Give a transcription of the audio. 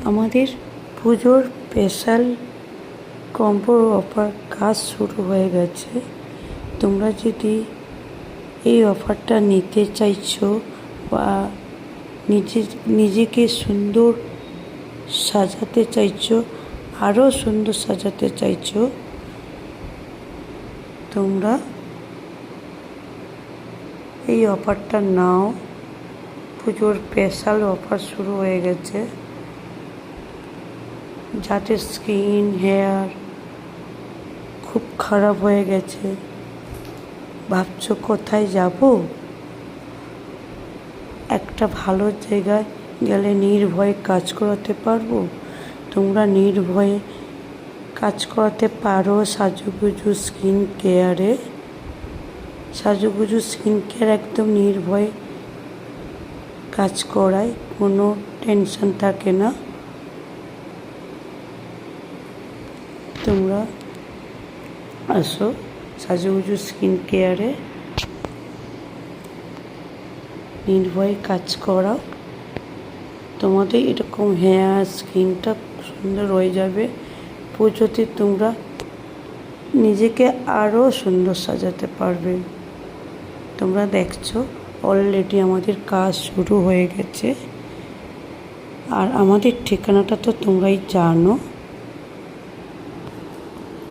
আমাদের পুজোর special combo offer কাজ শুরু হয়ে গেছে। তোমরা যদি এই অফারটা নিতে চাইছো বা নিজেকে সুন্দর সাজাতে চাইছো, আরও সুন্দর সাজাতে চাইছো, তোমরা এই অফারটা নাও। পুজোর স্পেশাল অফার শুরু হয়ে গেছে। যাদের স্কিন হেয়ার খুব খারাপ হয়ে গেছে, ভাবছো কোথায় যাব, একটা ভালো জায়গায় গেলে নির্ভয়ে কাজ করাতে পারবো, তোমরা নির্ভয়ে কাজ করাতে পারো সাজুগুজু স্কিন কেয়ারে। সাজুগুজু স্কিন কেয়ার একদম নির্ভয়ে কাজ করায়, কোনো টেনশন থাকে না। তোমরা আসো সাজুগুজু স্কিন কেয়ারে, নির্ভয়ে কাজ করাও। তোমাদের এরকম হেয়ার স্কিনটা সুন্দর হয়ে যাবে। পুজোতে তোমরা নিজেকে আরও সুন্দর সাজাতে পারবে। তোমরা দেখছো অলরেডি আমাদের কাজ শুরু হয়ে গেছে। আর আমাদের ঠিকানাটা তো তোমরাই জানো।